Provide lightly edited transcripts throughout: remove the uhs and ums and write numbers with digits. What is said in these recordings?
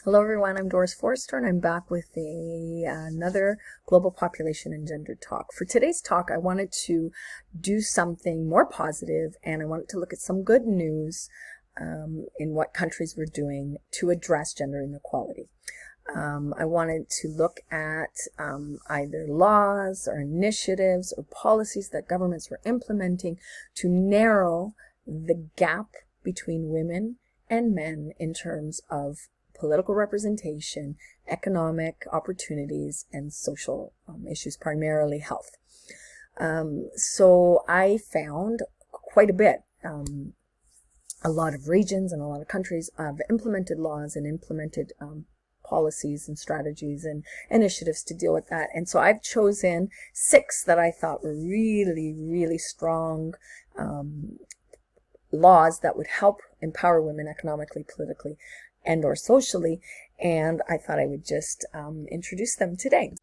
Hello everyone, I'm Doris Forrester and I'm back with another Global Population and Gender talk. For today's talk, I wanted to do something more positive and I wanted to look at some good news in what countries were doing to address gender inequality. I wanted to look at either laws or initiatives or policies that governments were implementing to narrow the gap between women and men in terms of political representation, economic opportunities, and social issues, primarily health. So I found quite a bit. A lot of regions and a lot of countries have implemented laws and implemented policies and strategies and initiatives to deal with that. And so I've chosen 6 that I thought were really, really strong laws that would help empower women economically, politically, and or socially, and I thought I would just introduce them today.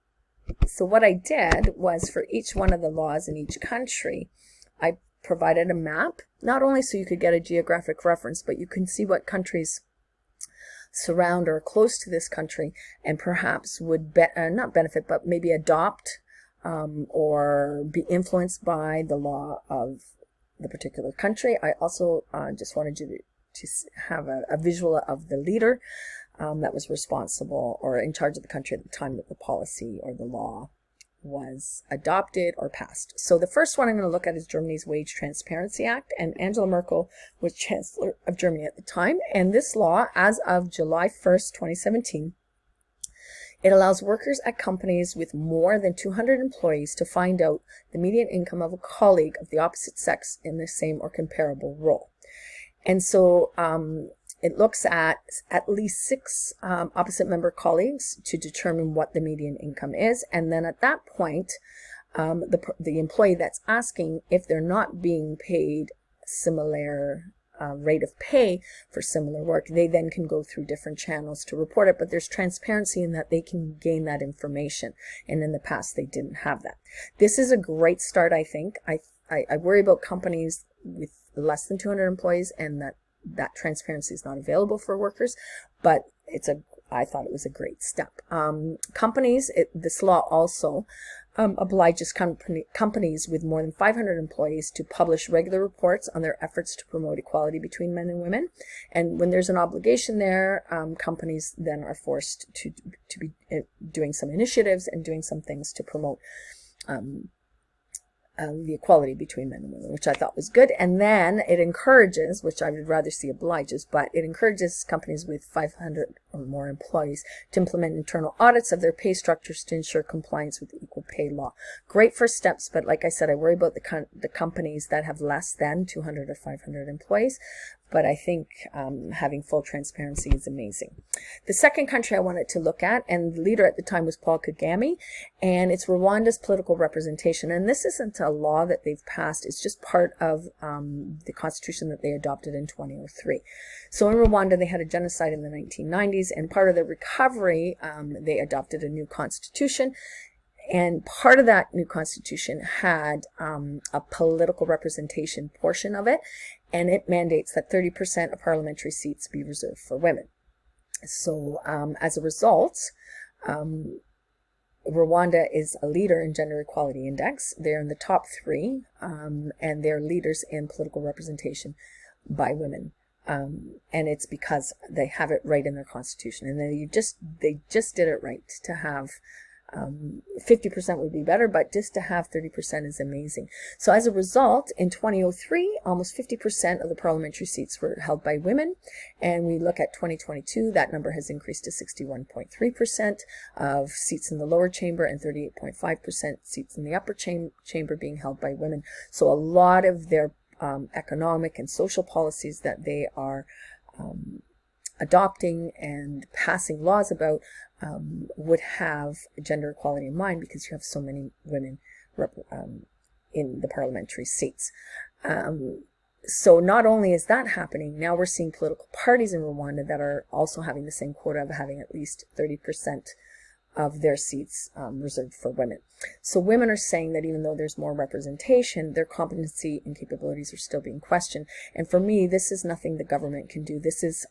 So what I did was, for each one of the laws in each country, I provided a map, not only so you could get a geographic reference, but you can see what countries surround or are close to this country and perhaps would not benefit, but maybe adopt or be influenced by the law of the particular country. I also just wanted you to have a visual of the leader that was responsible or in charge of the country at the time that the policy or the law was adopted or passed. So the first one I'm going to look at is Germany's Wage Transparency Act, and Angela Merkel was Chancellor of Germany at the time. And this law, as of July 1st, 2017, it allows workers at companies with more than 200 employees to find out the median income of a colleague of the opposite sex in the same or comparable role. And so it looks at least 6 opposite member colleagues to determine what the median income is. And then at that point, the employee that's asking, if they're not being paid similar rate of pay for similar work, they then can go through different channels to report it. But there's transparency in that they can gain that information. And in the past, they didn't have that. This is a great start, I think. I worry about companies with less than 200 employees and that transparency is not available for workers, but I thought it was a great step. Companies, this law also obliges companies with more than 500 employees to publish regular reports on their efforts to promote equality between men and women. And when there's an obligation there, companies then are forced to be doing some initiatives and doing some things to promote the equality between men and women, which I thought was good. And then it encourages, which I would rather see obliges, but it encourages companies with 500 or more employees to implement internal audits of their pay structures to ensure compliance with the equal pay law. Great first steps, but like I said, I worry about the companies that have less than 200 or 500 employees. But I think having full transparency is amazing. The second country I wanted to look at, and the leader at the time was Paul Kagame, and it's Rwanda's political representation. And this isn't a law that they've passed, it's just part of the constitution that they adopted in 2003. So in Rwanda, they had a genocide in the 1990s, and part of the recovery, they adopted a new constitution. And part of that new constitution had a political representation portion of it, and it mandates that 30% of parliamentary seats be reserved for women. So as a result, Rwanda is a leader in Gender Equality Index. They're in the top 3, and they're leaders in political representation by women. And it's because they have it right in their constitution, and they just did it right to have 50% would be better, but just to have 30% is amazing. So as a result, in 2003, almost 50% of the parliamentary seats were held by women. And we look at 2022, that number has increased to 61.3% of seats in the lower chamber and 38.5% seats in the upper chamber being held by women. So a lot of their economic and social policies that they are adopting and passing laws about would have gender equality in mind, because you have so many women in the parliamentary seats. So not only is that happening, now we're seeing political parties in Rwanda that are also having the same quota of having at least 30% of their seats reserved for women. So women are saying that even though there's more representation, their competency and capabilities are still being questioned. And for me, this is nothing the government can do. This is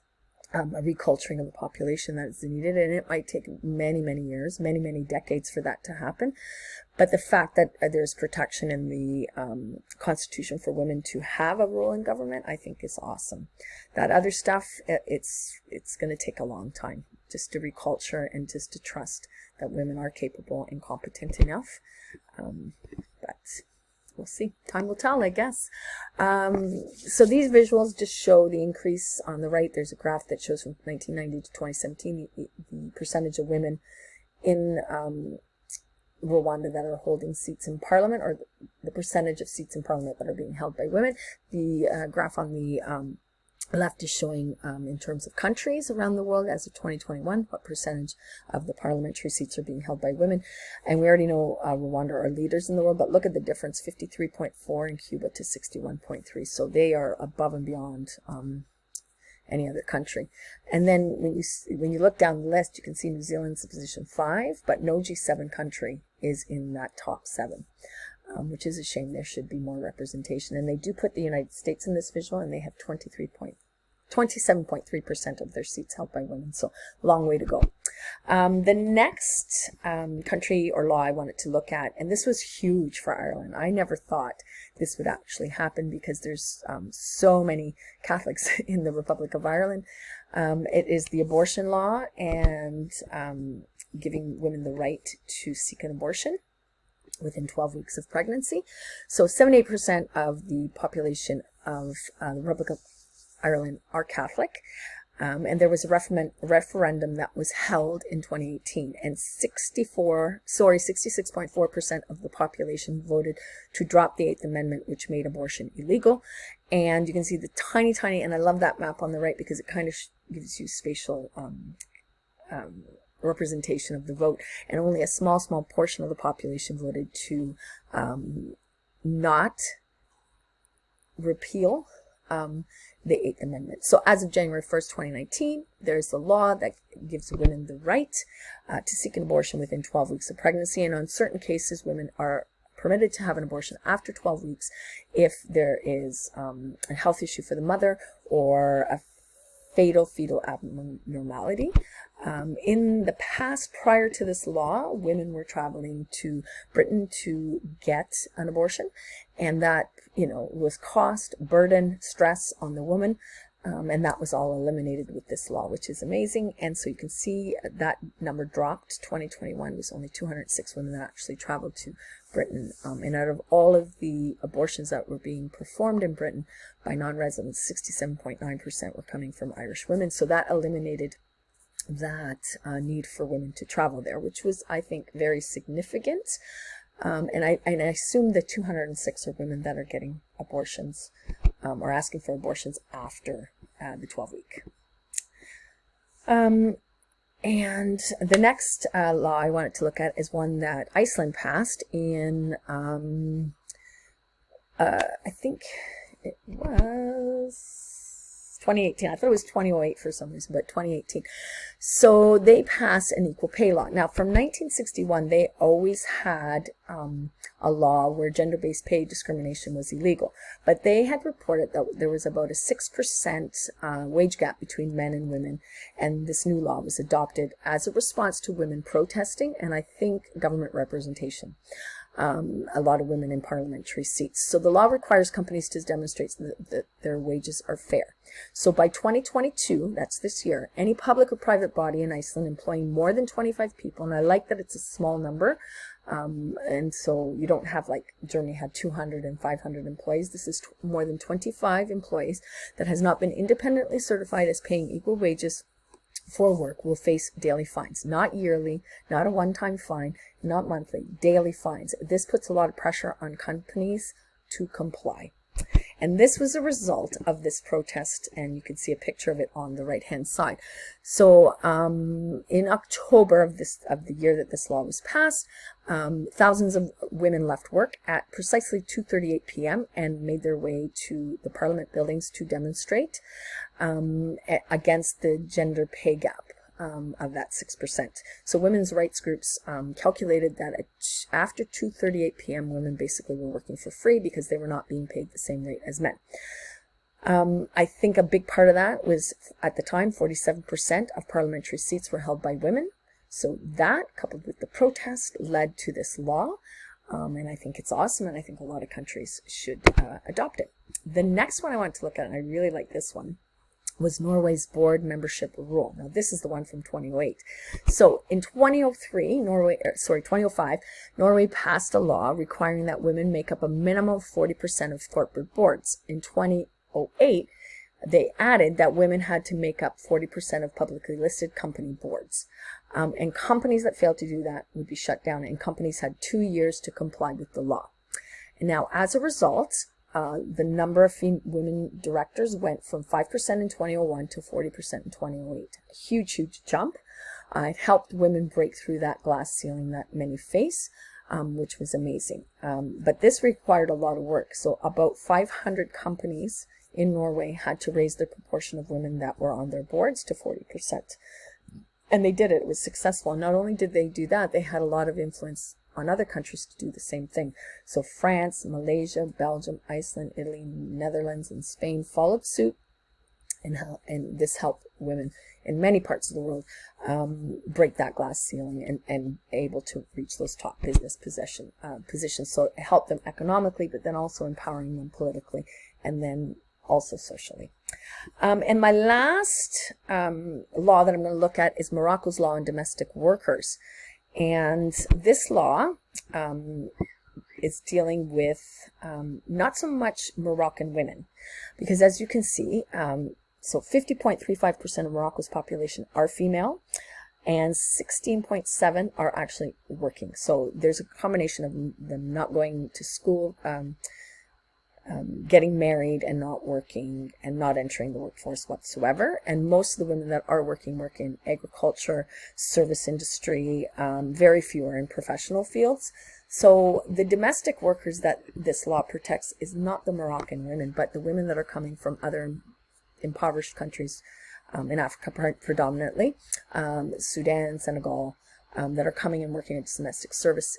a reculturing of the population that is needed, and it might take many, many years, many, many decades for that to happen. But the fact that there's protection in the Constitution for women to have a role in government, I think is awesome. That other stuff, it's going to take a long time just to reculture and just to trust that women are capable and competent enough. But we'll see. Time will tell, I guess. So these visuals just show the increase on the right. There's a graph that shows from 1990 to 2017 the percentage of women in Rwanda that are holding seats in parliament, or the percentage of seats in parliament that are being held by women. The graph on the left is showing in terms of countries around the world as of 2021 what percentage of the parliamentary seats are being held by women. And we already know Rwanda are leaders in the world, but look at the difference, 53.4 in Cuba to 61.3. So they are above and beyond any other country. And then when you look down the list, you can see New Zealand's in position 5, but no G7 country is in that top 7. Which is a shame. There should be more representation. And they do put the United States in this visual, and they have 27.3% of their seats held by women. So long way to go. The next country or law I wanted to look at, and this was huge for Ireland. I never thought this would actually happen because there's so many Catholics in the Republic of Ireland. It is the abortion law and giving women the right to seek an abortion within 12 weeks of pregnancy. So 78% of the population of the Republic of Ireland are Catholic. And there was a referendum that was held in 2018, and 66.4% of the population voted to drop the 8th Amendment, which made abortion illegal. And you can see the tiny, and I love that map on the right because it kind of gives you spatial representation of the vote, and only a small portion of the population voted to not repeal the 8th Amendment. So as of January 1st, 2019, there's a law that gives women the right to seek an abortion within 12 weeks of pregnancy, and on certain cases, women are permitted to have an abortion after 12 weeks if there is a health issue for the mother or a fatal fetal abnormality. In the past, prior to this law, women were traveling to Britain to get an abortion, and that, was cost, burden, stress on the woman, and that was all eliminated with this law, which is amazing. And so you can see that number dropped. 2021 was only 206 women that actually traveled to Britain, and out of all of the abortions that were being performed in Britain by non-residents, 67.9% were coming from Irish women. So that eliminated that need for women to travel there, which was, I think, very significant. And I assume the 206 are women that are getting abortions or asking for abortions after the 12-week. And the next law I wanted to look at is one that Iceland passed in, I think it was 2018. I thought it was 2008 for some reason, but 2018. So they passed an equal pay law. Now, from 1961, they always had a law where gender-based pay discrimination was illegal. But they had reported that there was about a 6% wage gap between men and women, and this new law was adopted as a response to women protesting and I think government representation. A lot of women in parliamentary seats. So the law requires companies to demonstrate that their wages are fair. So by 2022, that's this year, any public or private body in Iceland employing more than 25 people, and I like that it's a small number, and so you don't have like Germany had 200 and 500 employees. This is more than 25 employees that has not been independently certified as paying equal wages for work will face daily fines, not yearly, not a one-time fine, not monthly, daily fines. This puts a lot of pressure on companies to comply. And this was a result of this protest, and you can see a picture of it on the right-hand side. So in October of the year that this law was passed, thousands of women left work at precisely 2:38 p.m. and made their way to the Parliament buildings to demonstrate against the gender pay gap of that 6%. So women's rights groups calculated that after 2:38 p.m. women basically were working for free because they were not being paid the same rate as men. I think a big part of that was, at the time, 47% of parliamentary seats were held by women. So that, coupled with the protest, led to this law. And I think it's awesome, and I think a lot of countries should adopt it. The next one I want to look at, and I really like this one, was Norway's board membership rule. Now, this is the one from 2008. So in 2005, Norway passed a law requiring that women make up a minimum of 40% of corporate boards. In 2008, they added that women had to make up 40% of publicly listed company boards. And companies that failed to do that would be shut down, and companies had 2 years to comply with the law. And now, as a result, the number of women directors went from 5% in 2001 to 40% in 2008. A huge, huge jump. It helped women break through that glass ceiling that many face, which was amazing. But this required a lot of work. So about 500 companies in Norway had to raise the proportion of women that were on their boards to 40%. And they did it. It was successful. Not only did they do that, they had a lot of influence on other countries to do the same thing. So France, Malaysia, Belgium, Iceland, Italy, Netherlands, and Spain followed suit, and this helped women in many parts of the world break that glass ceiling and able to reach those top business positions. So it helped them economically, but then also empowering them politically, and then also socially. And my last law that I'm going to look at is Morocco's law on domestic workers. And this law is dealing with not so much Moroccan women, because as you can see, so 50.35% of Morocco's population are female, and 16.7% are actually working. So there's a combination of them not going to school, getting married and not working and not entering the workforce whatsoever. And most of the women that are working work in agriculture, service industry, very few are in professional fields. So the domestic workers that this law protects is not the Moroccan women, but the women that are coming from other impoverished countries in Africa predominantly, Sudan, Senegal, that are coming and working as domestic servants.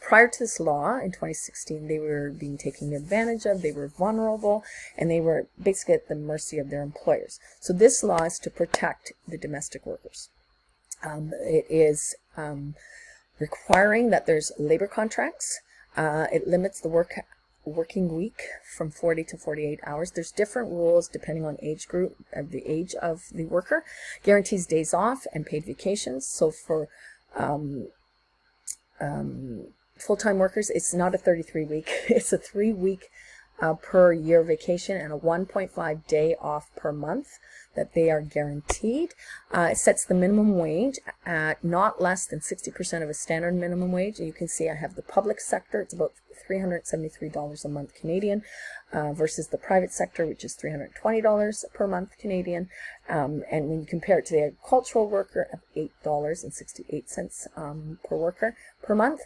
Prior to this law in 2016, they were being taken advantage of, they were vulnerable, and they were basically at the mercy of their employers. So this law is to protect the domestic workers. It is requiring that there's labor contracts. It limits the working week from 40 to 48 hours. There's different rules depending on age group, the age of the worker. Guarantees days off and paid vacations. So for full-time workers, it's not a 33-week, it's a 3-week per year vacation and a 1.5 day off per month that they are guaranteed. It sets the minimum wage at not less than 60% of a standard minimum wage. And you can see I have the public sector, it's about $373 a month Canadian, versus the private sector, which is $320 per month Canadian. And when you compare it to the agricultural worker of $8.68 per worker per month,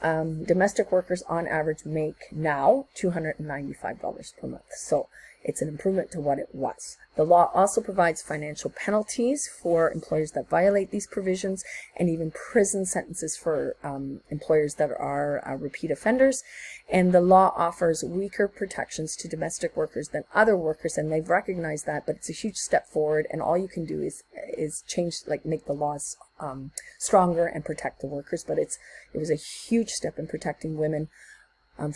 domestic workers on average make now $295 per month. So it's an improvement to what it was. The law also provides financial penalties for employers that violate these provisions, and even prison sentences for employers that are repeat offenders. And the law offers weaker protections to domestic workers than other workers, and they've recognized that, but it's a huge step forward, and all you can do is change, like make the laws stronger and protect the workers. But it was a huge step in protecting women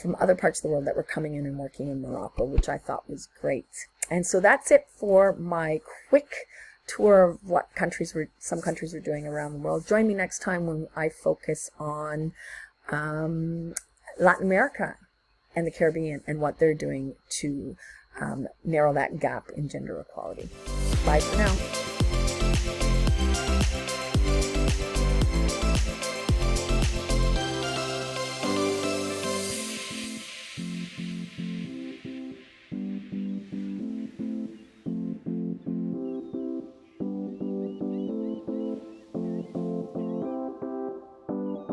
from other parts of the world that were coming in and working in Morocco, which I thought was great. And so that's it for my quick tour of what some countries were doing around the world. Join me next time when I focus on Latin America and the Caribbean and what they're doing to narrow that gap in gender equality. Bye for now.